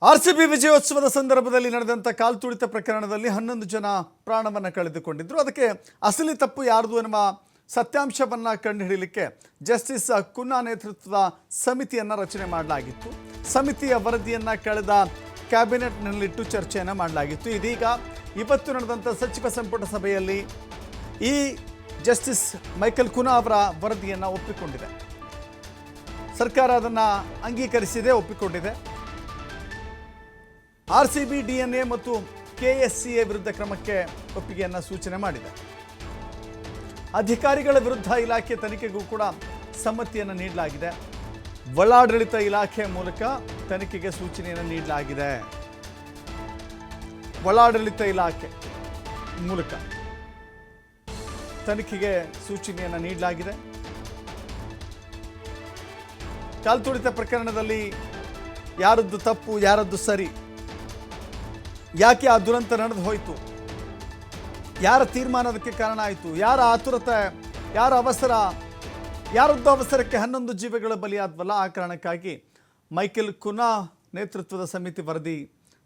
RCB ವಿಜಯೋತ್ಸವದ ಸಂದರ್ಭದಲ್ಲಿ ನಡೆದಂಥ ಕಾಲ್ತುಳಿತ ಪ್ರಕರಣದಲ್ಲಿ 11 ಜನ ಪ್ರಾಣವನ್ನು ಕಳೆದುಕೊಂಡಿದ್ದರು. ಅದಕ್ಕೆ ಅಸಲಿ ತಪ್ಪು ಯಾರ್ದು ಎನ್ನುವ ಸತ್ಯಾಂಶವನ್ನು ಕಂಡುಹಿಡಿಯಲಿಕ್ಕೆ ಜಸ್ಟಿಸ್ ಕುನ್ನಾ ನೇತೃತ್ವದ ಸಮಿತಿಯನ್ನು ರಚನೆ ಮಾಡಲಾಗಿತ್ತು. ಸಮಿತಿಯ ವರದಿಯನ್ನು ಕಳೆದ ಕ್ಯಾಬಿನೆಟ್ನಲ್ಲಿಟ್ಟು ಚರ್ಚೆಯನ್ನು ಮಾಡಲಾಗಿತ್ತು. ಇದೀಗ ಇವತ್ತು ನಡೆದಂಥ ಸಚಿವ ಸಂಪುಟ ಸಭೆಯಲ್ಲಿ ಈ ಜಸ್ಟಿಸ್ ಮೈಕಲ್ ಕುನ್ನಾ ಅವರ ವರದಿಯನ್ನು ಒಪ್ಪಿಕೊಂಡಿದೆ. ಸರ್ಕಾರ ಅದನ್ನು ಅಂಗೀಕರಿಸಿದೆ, ಒಪ್ಪಿಕೊಂಡಿದೆ. ಆರ್ಸಿಬಿ ಡಿಎನ್ಎ ಮತ್ತು ಕೆಎಸ್ಸಿಎ ವಿರುದ್ಧ ಕ್ರಮಕ್ಕೆ ಒಪ್ಪಿಗೆಯನ್ನು ಸೂಚನೆ ಮಾಡಿದೆ. ಅಧಿಕಾರಿಗಳ ವಿರುದ್ಧ ಇಲಾಖೆ ತನಿಖೆಗೂ ಕೂಡ ಸಮ್ಮತಿಯನ್ನು ನೀಡಲಾಗಿದೆ. ಒಳಾಡಳಿತ ಇಲಾಖೆ ಮೂಲಕ ತನಿಖೆಗೆ ಸೂಚನೆಯನ್ನು ನೀಡಲಾಗಿದೆ. ಒಳಾಡಳಿತ ಇಲಾಖೆ ಮೂಲಕ ತನಿಖೆಗೆ ಸೂಚನೆಯನ್ನು ನೀಡಲಾಗಿದೆ. ಕಾಲ್ತುಳಿತ ಪ್ರಕರಣದಲ್ಲಿ ಯಾರದ್ದು ತಪ್ಪು, ಯಾರದ್ದು ಸರಿ, ಯಾಕೆ ಆ ದುರಂತ ನಡೆದು ಹೋಯಿತು, ಯಾರ ತೀರ್ಮಾನ ಅದಕ್ಕೆ ಕಾರಣ ಆಯಿತು, ಯಾರ ಆತುರತೆ, ಯಾರ ಅವಸರ, ಯಾರದ್ದು ಅವಸರಕ್ಕೆ 11 ಜೀವಗಳ ಬಲಿಯಾದ್ವಲ್ಲ, ಆ ಕಾರಣಕ್ಕಾಗಿ ಮೈಕೆಲ್ ಕುನ್ನಾ ನೇತೃತ್ವದ ಸಮಿತಿ ವರದಿ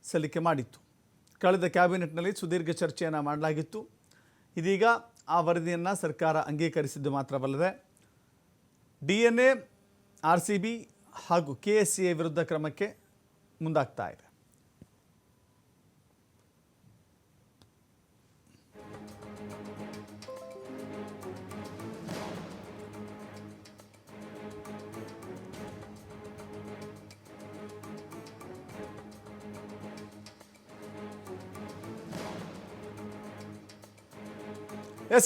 ಸಲ್ಲಿಕೆ ಮಾಡಿತ್ತು. ಕಳೆದ ಕ್ಯಾಬಿನೆಟ್ನಲ್ಲಿ ಸುದೀರ್ಘ ಚರ್ಚೆಯನ್ನು ಮಾಡಲಾಗಿತ್ತು. ಇದೀಗ ಆ ವರದಿಯನ್ನು ಸರ್ಕಾರ ಅಂಗೀಕರಿಸಿದ್ದು ಮಾತ್ರವಲ್ಲದೆ ಡಿಎನ್ಎ, ಆರ್ಸಿಬಿ ಹಾಗೂ ಕೆಎಸ್ಸಿಎ ವಿರುದ್ಧ ಕ್ರಮಕ್ಕೆ ಮುಂದಾಗ್ತಾ ಇದೆ.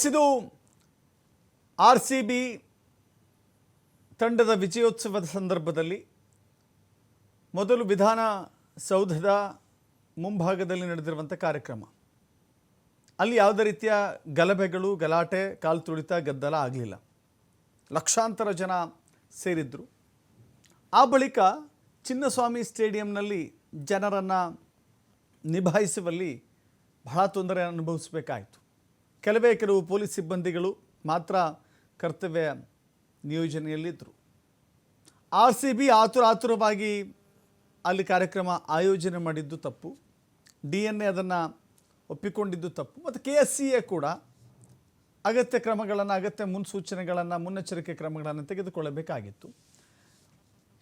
ಇದು ಆರ್ಸಿಬಿ ತಂಡದ ವಿಜಯೋತ್ಸವದ ಸಂದರ್ಭದಲ್ಲಿ ಮೊದಲು ವಿಧಾನಸೌಧದ ಮುಂಭಾಗದಲ್ಲಿ ನಡೆದಿರುವಂಥ ಕಾರ್ಯಕ್ರಮ. ಅಲ್ಲಿ ಯಾವುದೇ ರೀತಿಯ ಗಲಭೆಗಳು, ಗಲಾಟೆ, ಕಾಲ್ತುಳಿತ, ಗದ್ದಲ ಆಗಲಿಲ್ಲ. ಲಕ್ಷಾಂತರ ಜನ ಸೇರಿದ್ದರು. ಆ ಬಳಿಕ ಚಿನ್ನಸ್ವಾಮಿ ಸ್ಟೇಡಿಯಂನಲ್ಲಿ ಜನರನ್ನು ನಿಭಾಯಿಸುವಲ್ಲಿ ಬಹಳ ತೊಂದರೆ ಅನುಭವಿಸಬೇಕಾಯಿತು. ಕೆಲವು ಪೊಲೀಸ್ ಸಿಬ್ಬಂದಿಗಳು ಮಾತ್ರ ಕರ್ತವ್ಯ ನಿಯೋಜನೆಯಲ್ಲಿದ್ದರು. ಆರ್ಸಿಬಿ ಆತುರವಾಗಿ ಅಲ್ಲಿ ಕಾರ್ಯಕ್ರಮ ಆಯೋಜನೆ ಮಾಡಿದ್ದು ತಪ್ಪು. ಡಿಎನ್ಎ ಅದನ್ನು ಒಪ್ಪಿಕೊಂಡಿದ್ದು ತಪ್ಪು. ಮತ್ತು ಕೆಎಸ್ಸಿಎ ಕೂಡ ಅಗತ್ಯ ಕ್ರಮಗಳನ್ನು, ಅಗತ್ಯ ಮುನ್ಸೂಚನೆಗಳನ್ನು, ಮುನ್ನೆಚ್ಚರಿಕೆ ಕ್ರಮಗಳನ್ನು ತೆಗೆದುಕೊಳ್ಳಬೇಕಾಗಿತ್ತು.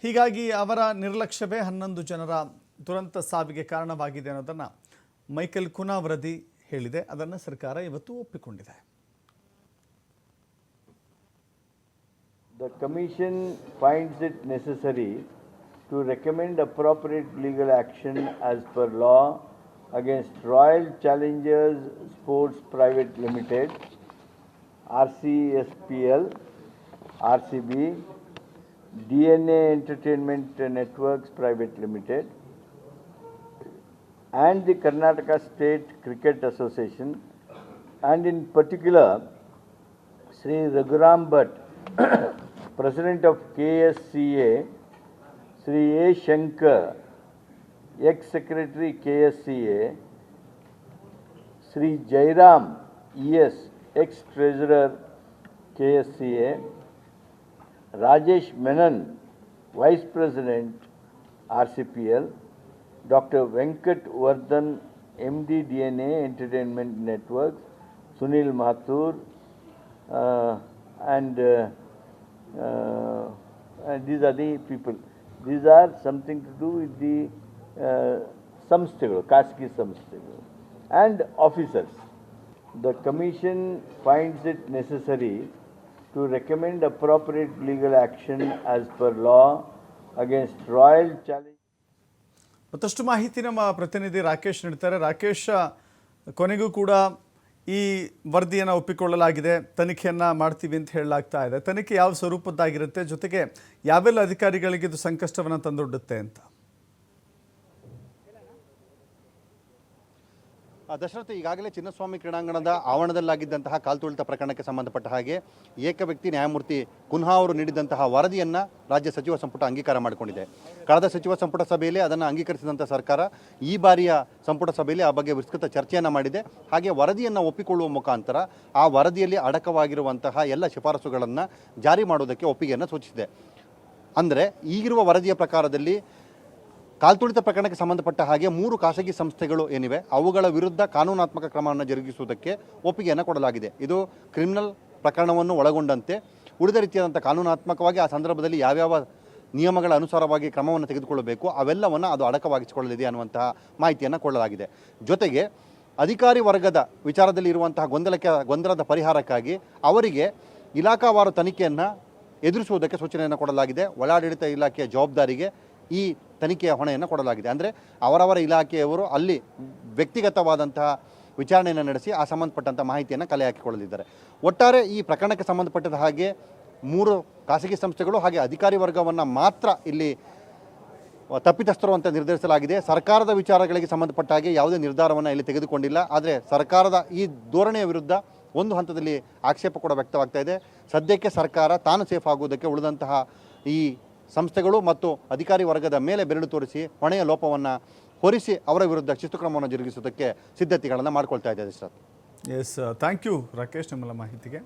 ಹೀಗಾಗಿ ಅವರ ನಿರ್ಲಕ್ಷ್ಯವೇ 11 ಜನರ ದುರಂತ ಸಾವಿಗೆ ಕಾರಣವಾಗಿದೆ ಅನ್ನೋದನ್ನು ಮೈಕೆಲ್ ಕುನ್ನಾ ವರದಿ ಹೇಳಿದೆ. ಅದನ್ನು ಸರ್ಕಾರ ಇವತ್ತು ಒಪ್ಪಿಕೊಂಡಿದೆ. The Commission finds it necessary to recommend appropriate legal action as per law against Royal Challengers Sports Private Limited, RCSPL, RCB, DNA Entertainment Networks Private Limited, and the Karnataka State Cricket Association, and in particular Sri Raghuram Bhatt, President of KSCA, Sri A. Shankar, ex-Secretary KSCA, Sri Jairam ES, ex-Treasurer KSCA, Rajesh Menon, Vice President RCPL, Dr. Venkat Vardhan, MD DNA Entertainment Networks, Sunil Mathur, and these are the people. These are something to do with the samstegalu, Khasgi samstegalu, and officers. The Commission finds it necessary to recommend appropriate legal action as per law against Royal Challenge. ಮತ್ತಷ್ಟು ಮಾಹಿತಿ ನಮ್ಮ ಪ್ರತಿನಿಧಿ ರಾಕೇಶ್ ನೀಡ್ತಾರೆ. ರಾಕೇಶ್, ಕೊನೆಗೂ ಕೂಡ ಈ ವರದಿಯನ್ನು ಒಪ್ಪಿಕೊಳ್ಳಲಾಗಿದೆ, ತನಿಖೆಯನ್ನು ಮಾಡ್ತೀವಿ ಅಂತ ಹೇಳಲಾಗ್ತಾ ಇದೆ. ತನಿಖೆ ಯಾವ ಸ್ವರೂಪದ್ದಾಗಿರುತ್ತೆ, ಜೊತೆಗೆ ಯಾವೆಲ್ಲ ಅಧಿಕಾರಿಗಳಿಗೆ ಇದು ಸಂಕಷ್ಟವನ್ನು ತಂದೊಡ್ಡುತ್ತೆ ಅಂತ? ದಶರಥ, ಈಗಾಗಲೇ ಚಿನ್ನಸ್ವಾಮಿ ಕ್ರೀಡಾಂಗಣದ ಆವರಣದಲ್ಲಾಗಿದ್ದಂತಹ ಕಾಲ್ತುಳಿತ ಪ್ರಕರಣಕ್ಕೆ ಸಂಬಂಧಪಟ್ಟ ಹಾಗೆ ಏಕ ವ್ಯಕ್ತಿ ನ್ಯಾಯಮೂರ್ತಿ ಕುನ್ಹಾ ಅವರು ನೀಡಿದಂತಹ ವರದಿಯನ್ನು ರಾಜ್ಯ ಸಚಿವ ಸಂಪುಟ ಅಂಗೀಕಾರ ಮಾಡಿಕೊಂಡಿದೆ. ಕಳೆದ ಸಚಿವ ಸಂಪುಟ ಸಭೆಯಲ್ಲಿ ಅದನ್ನು ಅಂಗೀಕರಿಸಿದಂಥ ಸರ್ಕಾರ ಈ ಬಾರಿಯ ಸಂಪುಟ ಸಭೆಯಲ್ಲಿ ಆ ಬಗ್ಗೆ ವಿಸ್ತೃತ ಚರ್ಚೆಯನ್ನು ಮಾಡಿದೆ. ಹಾಗೆ ವರದಿಯನ್ನು ಒಪ್ಪಿಕೊಳ್ಳುವ ಮುಖಾಂತರ ಆ ವರದಿಯಲ್ಲಿ ಅಡಕವಾಗಿರುವಂತಹ ಎಲ್ಲ ಶಿಫಾರಸುಗಳನ್ನು ಜಾರಿ ಮಾಡುವುದಕ್ಕೆ ಒಪ್ಪಿಗೆಯನ್ನು ಸೂಚಿಸಿದೆ. ಅಂದರೆ ಈಗಿರುವ ವರದಿಯ ಪ್ರಕಾರದಲ್ಲಿ ಕಾಲ್ತುಳಿತ ಪ್ರಕರಣಕ್ಕೆ ಸಂಬಂಧಪಟ್ಟ ಹಾಗೆ 3 ಖಾಸಗಿ ಸಂಸ್ಥೆಗಳು ಏನಿವೆ ಅವುಗಳ ವಿರುದ್ಧ ಕಾನೂನಾತ್ಮಕ ಕ್ರಮವನ್ನು ಜರುಗಿಸುವುದಕ್ಕೆ ಒಪ್ಪಿಗೆಯನ್ನು ಕೊಡಲಾಗಿದೆ. ಇದು ಕ್ರಿಮಿನಲ್ ಪ್ರಕರಣವನ್ನು ಒಳಗೊಂಡಂತೆ ಉಳಿದ ರೀತಿಯಾದಂಥ ಕಾನೂನಾತ್ಮಕವಾಗಿ ಆ ಸಂದರ್ಭದಲ್ಲಿ ಯಾವ್ಯಾವ ನಿಯಮಗಳ ಅನುಸಾರವಾಗಿ ಕ್ರಮವನ್ನು ತೆಗೆದುಕೊಳ್ಳಬೇಕು ಅವೆಲ್ಲವನ್ನು ಅದು ಅಡಕವಾಗಿಸಿಕೊಳ್ಳಲಿದೆ ಅನ್ನುವಂತಹ ಮಾಹಿತಿಯನ್ನು ಕೊಡಲಾಗಿದೆ. ಜೊತೆಗೆ ಅಧಿಕಾರಿ ವರ್ಗದ ವಿಚಾರದಲ್ಲಿ ಇರುವಂತಹ ಗೊಂದಲದ ಪರಿಹಾರಕ್ಕಾಗಿ ಅವರಿಗೆ ಇಲಾಖಾವಾರು ತನಿಖೆಯನ್ನು ಎದುರಿಸುವುದಕ್ಕೆ ಸೂಚನೆಯನ್ನು ಕೊಡಲಾಗಿದೆ. ಒಳಾಡಳಿತ ಇಲಾಖೆಯ ಜವಾಬ್ದಾರಿಗೆ ಈ ತನಿಖೆಯ ಹೊಣೆಯನ್ನು ಕೊಡಲಾಗಿದೆ. ಅಂದರೆ ಅವರವರ ಇಲಾಖೆಯವರು ಅಲ್ಲಿ ವ್ಯಕ್ತಿಗತವಾದಂತಹ ವಿಚಾರಣೆಯನ್ನು ನಡೆಸಿ ಆ ಸಂಬಂಧಪಟ್ಟಂಥ ಮಾಹಿತಿಯನ್ನು ಕಲೆ ಹಾಕಿಕೊಳ್ಳಲಿದ್ದಾರೆ. ಒಟ್ಟಾರೆ ಈ ಪ್ರಕರಣಕ್ಕೆ ಸಂಬಂಧಪಟ್ಟ ಹಾಗೆ 3 ಖಾಸಗಿ ಸಂಸ್ಥೆಗಳು ಹಾಗೆ ಅಧಿಕಾರಿ ವರ್ಗವನ್ನು ಮಾತ್ರ ಇಲ್ಲಿ ತಪ್ಪಿತಸ್ಥರು ಅಂತ ನಿರ್ಧರಿಸಲಾಗಿದೆ. ಸರ್ಕಾರದ ವಿಚಾರಗಳಿಗೆ ಸಂಬಂಧಪಟ್ಟ ಹಾಗೆ ಯಾವುದೇ ನಿರ್ಧಾರವನ್ನು ಇಲ್ಲಿ ತೆಗೆದುಕೊಂಡಿಲ್ಲ. ಆದರೆ ಸರ್ಕಾರದ ಈ ಧೋರಣೆಯ ವಿರುದ್ಧ ಒಂದು ಹಂತದಲ್ಲಿ ಆಕ್ಷೇಪ ಕೂಡ ವ್ಯಕ್ತವಾಗ್ತಾ ಇದೆ. ಸದ್ಯಕ್ಕೆ ಸರ್ಕಾರ ತಾನು ಸೇಫ್ ಆಗುವುದಕ್ಕೆ ಉಳಿದಂತಹ ಈ ಸಂಸ್ಥೆಗಳು ಮತ್ತು ಅಧಿಕಾರಿ ವರ್ಗದ ಮೇಲೆ ಬೆರಳು ತೋರಿಸಿ ಹೊಣೆಯ ಲೋಪವನ್ನು ಹೊರಿಸಿ ಅವರ ವಿರುದ್ಧ ಶಿಸ್ತು ಕ್ರಮವನ್ನು ಜರುಗಿಸುವುದಕ್ಕೆ ಸಿದ್ಧತೆಗಳನ್ನು ಮಾಡಿಕೊಳ್ತಾ ಇದೆ. ಎಸ್, ಥ್ಯಾಂಕ್ ಯು ರಾಕೇಶ್ ನಿಮ್ಮೆಲ್ಲ ಮಾಹಿತಿಗೆ.